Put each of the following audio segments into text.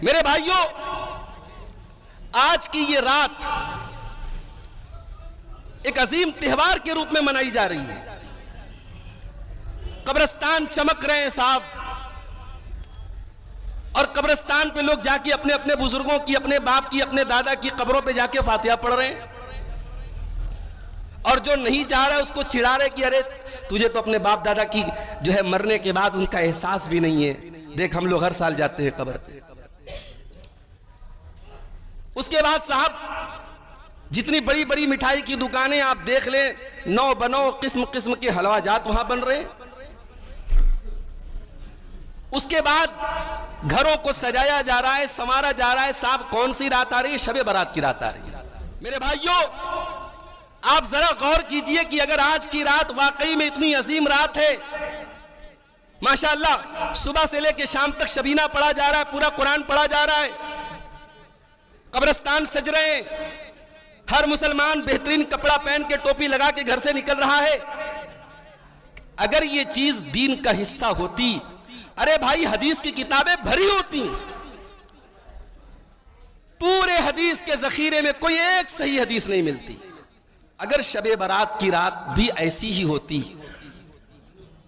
मेरे भाइयों, आज की ये रात एक अजीम त्योहार के रूप में मनाई जा रही है। कब्रिस्तान चमक रहे हैं साहब, और कब्रिस्तान पे लोग जाके अपने अपने बुजुर्गों की, अपने बाप की, अपने दादा की कब्रों पे जाके फातिहा पढ़ रहे हैं। और जो नहीं जा रहा है उसको चिढ़ा रहे कि अरे तुझे तो अपने बाप दादा की जो है मरने के बाद उनका एहसास भी नहीं है। देख हम लोग हर साल जाते हैं कब्र पे। उसके बाद साहब जितनी बड़ी बड़ी मिठाई की दुकानें आप देख लें, नौ बनौ किस्म किस्म के हलवा जात वहां बन रहे हैं। उसके बाद घरों को सजाया जा रहा है, संवारा जा रहा है। साहब कौन सी रात आ रही है? शबे बारात की रात आ रही है। मेरे भाइयों, आप जरा गौर कीजिए कि अगर आज की रात वाकई में इतनी अजीम रात है, माशाअल्लाह सुबह से लेकर शाम तक शबीना पढ़ा जा रहा है, पूरा कुरान पढ़ा जा रहा है, कब्रिस्तान सज रहे हैं, हर मुसलमान बेहतरीन कपड़ा पहन के टोपी लगा के घर से निकल रहा है। अगर ये चीज दीन का हिस्सा होती, अरे भाई हदीस की किताबें भरी होती, पूरे हदीस के जखीरे में कोई एक सही हदीस नहीं मिलती। अगर शबे बारात की रात भी ऐसी ही होती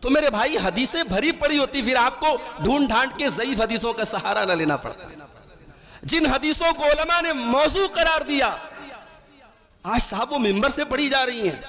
तो मेरे भाई हदीसें भरी पड़ी होती, फिर आपको ढूंढ ढांड के ज़ईफ हदीसों का सहारा न लेना पड़ता। जिन हदीसों को उलमा ने मौजू करार दिया, आज साहब वो मिंबर से पढ़ी जा रही हैं।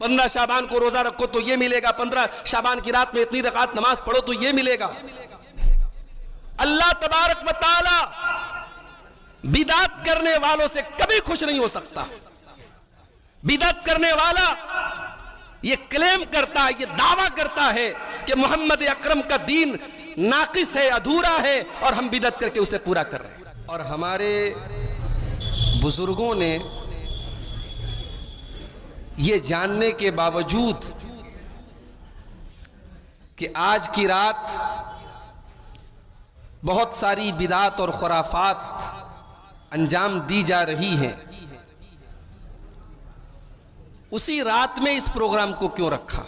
15 शाबान को रोजा रखो तो ये मिलेगा, 15 शाबान की रात में इतनी रकात नमाज पढ़ो तो ये मिलेगा। अल्लाह तबारक व तआला बिदात करने वालों से कभी खुश नहीं हो सकता। बिदात करने वाला ये क्लेम करता है, ये दावा करता है कि मोहम्मद अकरम का दीन नाकिस है, अधूरा है, और हम बिदअत करके उसे पूरा कर रहे हैं। और हमारे बुजुर्गों ने ये जानने के बावजूद कि आज की रात बहुत सारी बिदात और खुराफात अंजाम दी जा रही हैं, उसी रात में इस प्रोग्राम को क्यों रखा?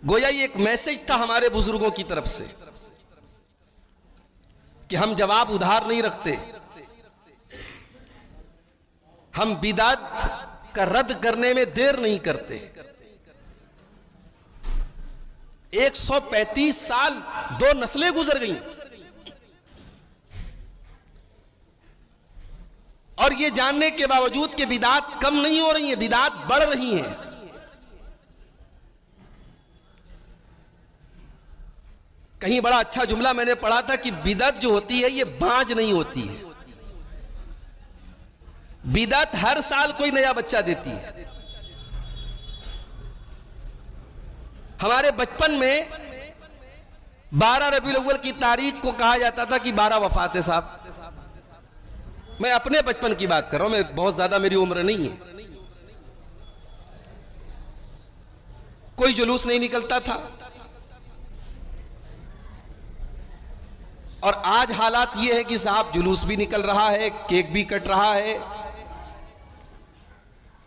गोया ये एक मैसेज था हमारे बुजुर्गों की तरफ से कि हम जवाब उधार नहीं रखते, हम बिदात का रद्द करने में देर नहीं करते। 135 साल 2 नस्लें गुजर गई, और ये जानने के बावजूद कि बिदात कम नहीं हो रही है, बिदात बढ़ रही हैं। कहीं बड़ा अच्छा जुमला मैंने पढ़ा था कि बिदअत जो होती है ये बांझ नहीं होती है। बिदअत हर साल कोई नया बच्चा देती है। हमारे बचपन में 12 रबीउल अव्वल की तारीख को कहा जाता था कि 12 वफात है साहब। मैं अपने बचपन की बात कर रहा हूं, मैं बहुत ज्यादा मेरी उम्र नहीं है। कोई जुलूस नहीं निकलता था, और आज हालात ये है कि साहब जुलूस भी निकल रहा है, केक भी कट रहा है,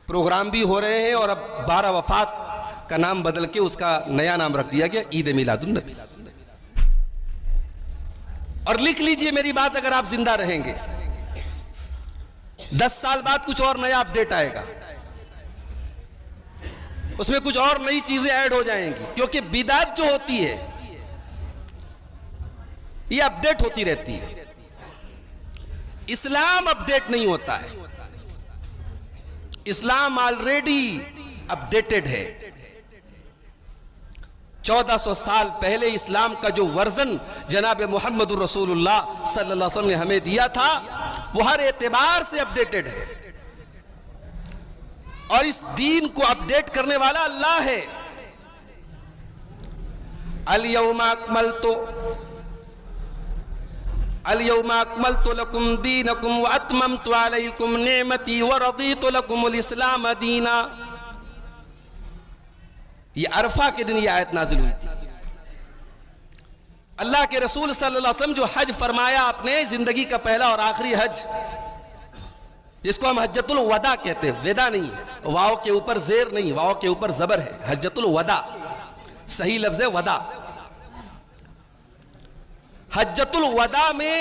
प्रोग्राम भी हो रहे हैं, और अब 12 वफात का नाम बदल के उसका नया नाम रख दिया गया ईद मिलादुन नबी। और लिख लीजिए मेरी बात, अगर आप जिंदा रहेंगे 10 साल बाद कुछ और नया अपडेट आएगा, उसमें कुछ और नई चीजें ऐड हो जाएंगी, क्योंकि बिदात जो होती है ये अपडेट होती रहती है। इस्लाम अपडेट नहीं होता है, इस्लाम ऑलरेडी अपडेटेड है। 1400 साल पहले इस्लाम का जो वर्जन जनाब मोहम्मद रसूलुल्लाह सल्लल्लाहु अलैहि वसल्लम ने हमें दिया था वो हर एतबार से अपडेटेड है, और इस दीन को अपडेट करने वाला अल्लाह है। अल-यौमा अकमलतु लकुम दीनकुम व अतममतु अलैकुम निअमती व रदीतु लकुमुल इस्लाम दीना। ये अरफा के दिन ये आयत नाजिल हुई थी। अल्लाह के रसूल सल्लल्लाहु अलैहि वसल्लम जो हज फरमाया अपने जिंदगी का पहला और आखिरी हज, जिसको हम हज्जतुल वदा कहते हैं, वेदा नहीं, वाव के ऊपर जेर नहीं, वाव के ऊपर जबर है, हज्जतुल वदा, सही लफ्ज है वदा। हज्जतुल वदा में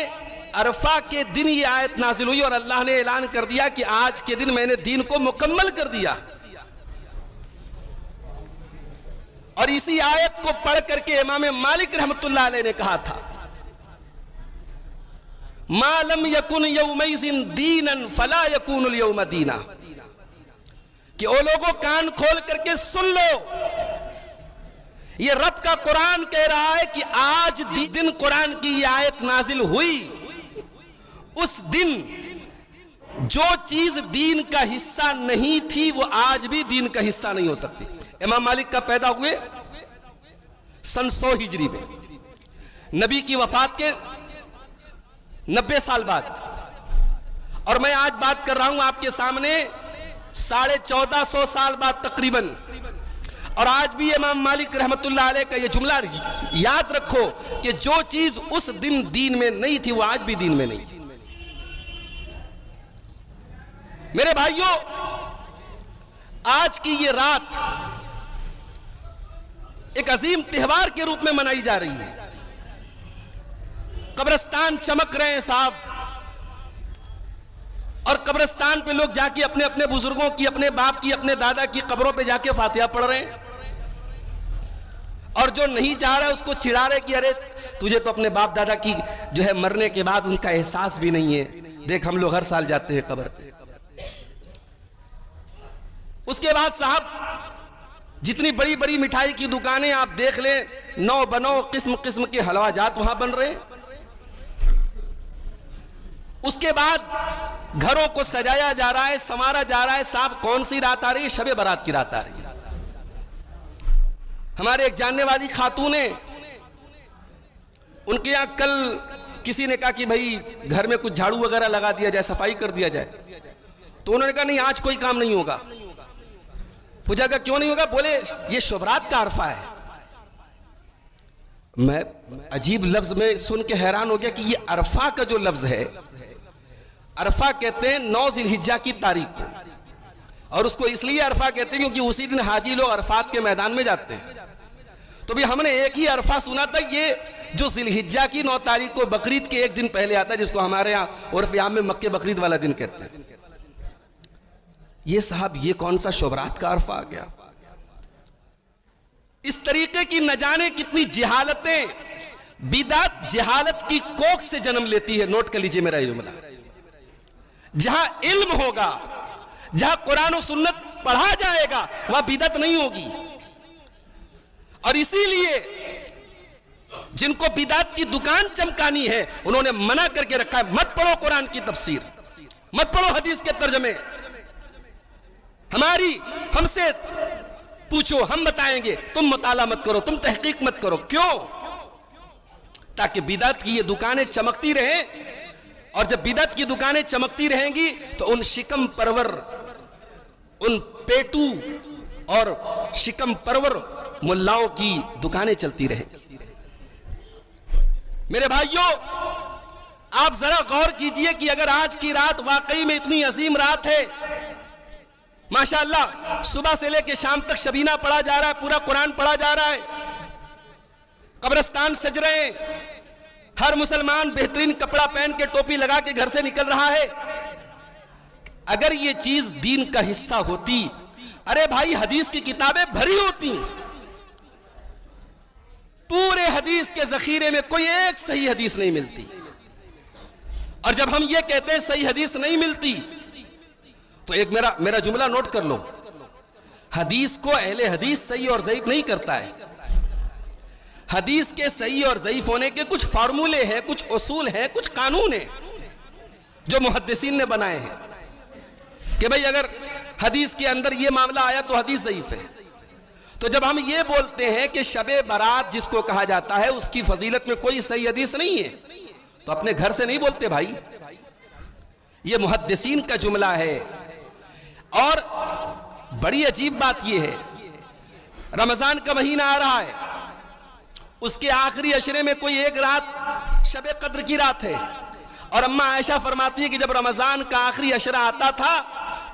अरफा के दिन ये आयत नाजिल हुई और अल्लाह ने ऐलान कर दिया कि आज के दिन मैंने दीन को मुकम्मल कर दिया। और इसी आयत को पढ़ करके इमाम मालिक रहमतुल्लाह अलैह ने कहा था, मा लम यकुन यौमइज़िन दीनन फला यकुनुल यौम दीना, कि ओ लोगों कान खोल करके सुन लो, ये रब का कुरान कह रहा है कि आज जिस दिन कुरान की ये आयत नाजिल हुई, उस दिन जो चीज दीन का हिस्सा नहीं थी वो आज भी दीन का हिस्सा नहीं हो सकती। इमाम मालिक का पैदा हुए सन 100 हिजरी में, नबी की वफात के 90 साल बाद, और मैं आज बात कर रहा हूं आपके सामने 1450 साल बाद तकरीबन। और आज भी इमाम मालिक रहमतुल्लाह अलैह का ये जुमला याद रखो कि जो चीज उस दिन दीन में नहीं थी वो आज भी दीन में नहीं। मेरे भाइयों, आज की ये रात एक अजीम त्योहार के रूप में मनाई जा रही है। कब्रिस्तान चमक रहे हैं साहब, और कब्रिस्तान पे लोग जाके अपने अपने बुजुर्गों की, अपने बाप की, अपने दादा की कब्रों पे जाके फातिहा पढ़ रहे हैं। और जो नहीं जा रहा है उसको चिढ़ा रहे कि अरे तुझे तो अपने बाप दादा की जो है मरने के बाद उनका एहसास भी नहीं है, देख हम लोग हर साल जाते हैं कब्र पे। उसके बाद साहब जितनी बड़ी बड़ी मिठाई की दुकानें आप देख लें, नौ बनो किस्म किस्म के हलवा जात वहां बन रहे हैं। उसके बाद घरों को सजाया जा रहा है, संवारा जा रहा है। साहब कौन सी रात आ रही है? शबे बारात की रात आ रही है। हमारे एक जानने वाली खातून है, उनके यहां कल किसी ने कहा कि भाई घर में कुछ झाड़ू वगैरह लगा दिया जाए, सफाई कर दिया जाए। तो उन्होंने कहा नहीं आज कोई काम नहीं होगा। पूछा कि क्यों नहीं होगा? बोले ये शुभरात का अरफा है। मैं अजीब लफ्ज में सुन के हैरान हो गया कि ये अरफा का जो लफ्ज है, अरफा कहते हैं 9 जिलहिज्जा की तारीख को, और उसको इसलिए अरफा कहते हैं क्योंकि उसी दिन हाजी लोग अरफात के मैदान में जाते हैं। तो भी हमने एक ही अरफा सुना था, ये जो जिलहिज्जा की 9 तारीख को बकरीद के एक दिन पहले आता है, जिसको हमारे यहाँ उर्फ आम में मक्के बकरीद वाला दिन कहते हैं। ये साहब ये कौन सा शुभरात का अरफा आ गया? इस तरीके की न जाने कितनी जिहालतें, बिदात जिहालत की कोख से जन्म लेती है। नोट कर लीजिए मेरा ये जुमला, जहां इल्म होगा, जहां कुरान और सुन्नत पढ़ा जाएगा, वहां बिदअत नहीं होगी। और इसीलिए जिनको बिदअत की दुकान चमकानी है उन्होंने मना करके रखा है, मत पढ़ो कुरान की तफसीर, मत पढ़ो हदीस के तर्जमे, हमसे पूछो हम बताएंगे, तुम मुताला मत करो, तुम तहकीक मत करो। क्यों? ताकि बिदअत की ये दुकानें चमकती रहें, और जब बिदअत की दुकानें चमकती रहेंगी तो उन शिकम परवर, उन पेटू और शिकम परवर मुल्लाओं की दुकानें चलती रहे। मेरे भाइयों, आप जरा गौर कीजिए कि अगर आज की रात वाकई में इतनी अजीम रात है, माशाअल्लाह सुबह से लेकर शाम तक शबीना पढ़ा जा रहा है, पूरा कुरान पढ़ा जा रहा है, कब्रिस्तान सज रहे हैं, हर मुसलमान बेहतरीन कपड़ा पहन के टोपी लगा के घर से निकल रहा है। अगर ये चीज दीन का हिस्सा होती, अरे भाई हदीस की किताबें भरी होती, पूरे हदीस के जखीरे में कोई एक सही हदीस नहीं मिलती। और जब हम ये कहते हैं सही हदीस नहीं मिलती, तो एक मेरा जुमला नोट कर लो, हदीस को अहले हदीस सही और ज़ईफ नहीं करता है। हदीस के सही और ज़ईफ होने के कुछ फार्मूले हैं, कुछ उसूल हैं, कुछ कानून हैं जो मुहद्दिसीन ने बनाए हैं कि भाई अगर हदीस के अंदर ये मामला आया तो हदीस ज़ईफ है। तो जब हम ये बोलते हैं कि शबे बारात जिसको कहा जाता है उसकी फजीलत में कोई सही हदीस नहीं है, तो अपने घर से नहीं बोलते भाई, ये मुहद्दिसीन का जुमला है। और बड़ी अजीब बात यह है, रमजान का महीना आ रहा है, उसके आखिरी अशरे में कोई एक रात शबे कद्र की रात है, और अम्मा आयशा फरमाती है कि जब रमजान का आखिरी अशरा आता था,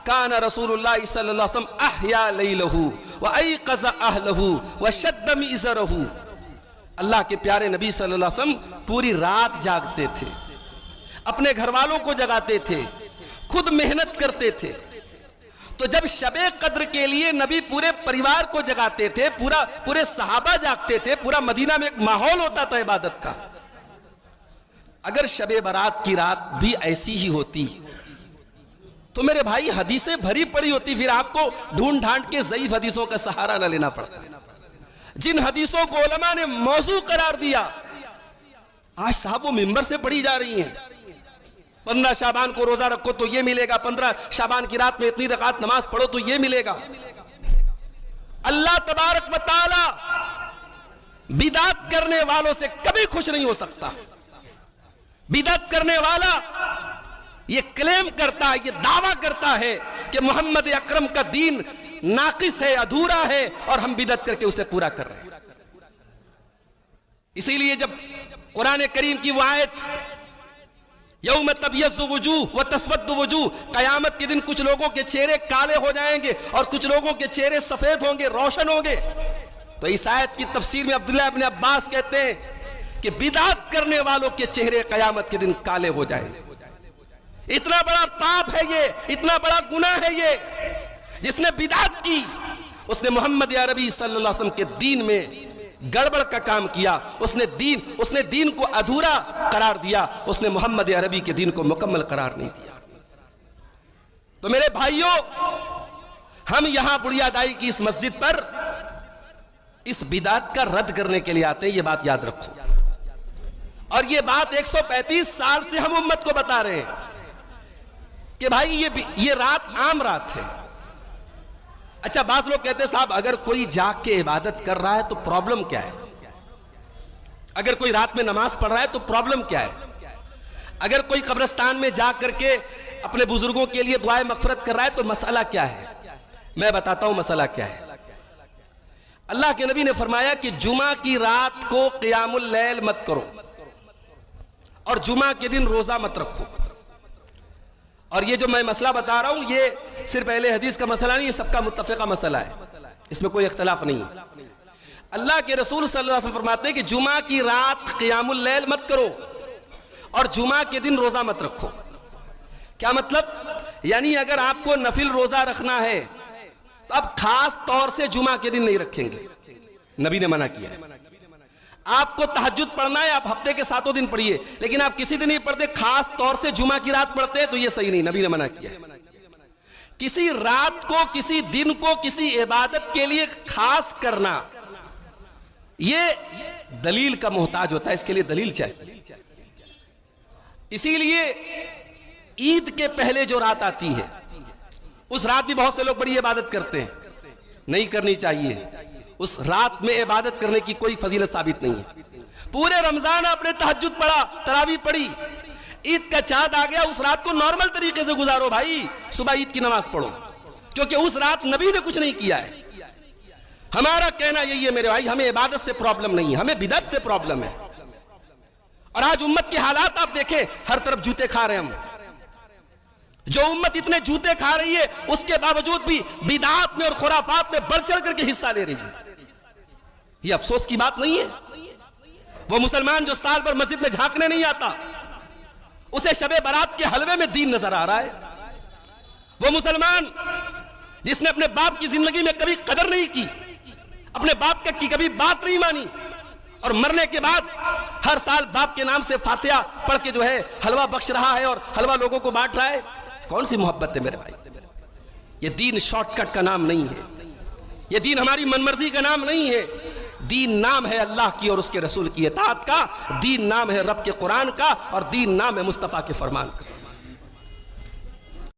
काना रसूलुल्लाह सल्लल्लाहु अलैहि वसल्लम अहया लैलहू व अयक़ज़ अहलहू व शद्द मिज़रहू, अल्लाह के प्यारे नबी सल्लल्लाहु अलैहि वसल्लम पूरी रात जागते थे, अपने घर वालों को जगाते थे, खुद मेहनत करते थे। तो जब शबे कद्र के लिए नबी पूरे परिवार को जगाते थे, पूरे सहाबा जागते थे, पूरा मदीना में एक माहौल होता था इबादत का। अगर शबे बारात की रात भी ऐसी ही होती तो मेरे भाई हदीसें भरी पड़ी होती, फिर आपको ढूंढ ढांड के ज़ईफ हदीसों का सहारा न लेना पड़ता। जिन हदीसों को उलमा ने मौजू करार दिया, आज साहब वो मिंबर से पढ़ी जा रही हैं। 15 शाबान को रोजा रखो तो ये मिलेगा, 15 शाबान की रात में इतनी रकात नमाज पढ़ो तो ये मिलेगा। अल्लाह तबारक व तआला बिदात करने वालों से कभी खुश नहीं हो सकता। बिदात करने वाला ये क्लेम करता है, ये दावा करता है कि मोहम्मद अकरम का दीन नाकिस है, अधूरा है, और हम बिदअत करके उसे पूरा कर रहे हैं। इसीलिए जब कुरान करीम की वो आयत यौम तबयज़्ज़ु वुजूह व तस्वद्दु वुजूह, कयामत के दिन कुछ लोगों के चेहरे काले हो जाएंगे और कुछ लोगों के चेहरे सफेद होंगे, रोशन होंगे, तो इस आयत की तफसीर में अब्दुल्लाह इब्न अब्बास कहते हैं कि बिदअत करने वालों के चेहरे कयामत के दिन काले हो जाएंगे। इतना बड़ा पाप है ये, इतना बड़ा गुनाह है ये। जिसने बिदअत की उसने मोहम्मद अरबी सल्लल्लाहु अलैहि वसल्लम के दीन में गड़बड़ का काम किया, उसने दीन को अधूरा करार दिया, उसने मोहम्मद अरबी के दीन को मुकम्मल करार नहीं दिया। तो मेरे भाइयों, हम यहां बुढ़िया दाई की इस मस्जिद पर इस बिदअत का रद्द करने के लिए आते हैं, ये बात याद रखो। और ये बात 135 साल से हम उम्मत को बता रहे हैं कि भाई ये रात आम रात है। अच्छा, बास लोग कहते हैं साहब अगर कोई जाग के इबादत कर रहा है तो प्रॉब्लम क्या है? अगर कोई रात में नमाज पढ़ रहा है तो प्रॉब्लम क्या है? अगर कोई कब्रिस्तान में जा करके अपने बुजुर्गों के लिए दुआए मगफरत कर रहा है तो मसला क्या है? मैं बताता हूं मसला क्या है। अल्लाह के नबी ने फरमाया कि जुमा की रात को क़ियामुल लैल मत करो और जुमा के दिन रोजा मत रखो। और ये जो मैं मसला बता रहा हूं ये सिर्फ पहले हदीस का मसला नहीं, ये सबका मुत्तफ़िक़ा मसला है, इसमें कोई इख्तिलाफ नहीं है। अल्लाह के रसूल सल्लल्लाहु अलैहि वसल्लम फरमाते हैं कि जुमा की रात क़ियामुल लैल मत करो और जुमा के दिन रोजा मत रखो। क्या मतलब? यानी अगर आपको नफिल रोजा रखना है तो आप खास तौर से जुमा के दिन नहीं रखेंगे, नबी ने मना किया है। आपको तहज्जुद पढ़ना है, आप हफ्ते के 7 दिन पढ़िए, लेकिन आप किसी दिन नहीं पढ़ते, खास तौर से जुमा की रात पढ़ते हैं, तो ये सही नहीं, नबी ने मना किया है। किसी रात को, किसी दिन को, किसी इबादत के लिए खास करना, ये दलील का मोहताज होता है, इसके लिए दलील चाहिए। इसीलिए ईद के पहले जो रात आती है उस रात भी बहुत से लोग बड़ी इबादत करते हैं, नहीं करनी चाहिए। उस रात में इबादत करने की कोई फजीलत साबित नहीं है। पूरे रमजान आपने तहज्जुद पढ़ा, तरावी पढ़ी, ईद का चांद आ गया, उस रात को नॉर्मल तरीके से गुजारो भाई, सुबह ईद की नमाज पढ़ो, क्योंकि उस रात नबी ने कुछ नहीं किया है। हमारा कहना यही है मेरे भाई, हमें इबादत से प्रॉब्लम नहीं है, हमें बिदअत से प्रॉब्लम है। और आज उम्मत के हालात आप देखें, हर तरफ जूते खा रहे हैं हम। जो उम्मत इतने जूते खा रही है उसके बावजूद भी बिदअत में और खुराफात में बढ़ चढ़ करके हिस्सा ले रही है। ये अफसोस की बात नहीं है? वो मुसलमान जो साल भर मस्जिद में झांकने नहीं आता, उसे शबे बारात के हलवे में दीन नजर आ रहा है। वो मुसलमान जिसने अपने बाप की जिंदगी में कभी कदर नहीं की, अपने बाप की कभी बात नहीं मानी, और मरने के बाद हर साल बाप के नाम से फातिहा पढ़ के जो है हलवा बख्श रहा है और हलवा लोगों को बांट रहा है। कौन सी मोहब्बत है मेरे भाई? ये दीन शॉर्टकट का नाम नहीं है, ये दीन हमारी मनमर्जी का नाम नहीं है। दीन नाम है अल्लाह की और उसके रसूल की इताअत का, दीन नाम है रब के कुरान का, और दीन नाम है मुस्तफ़ा के फरमान का।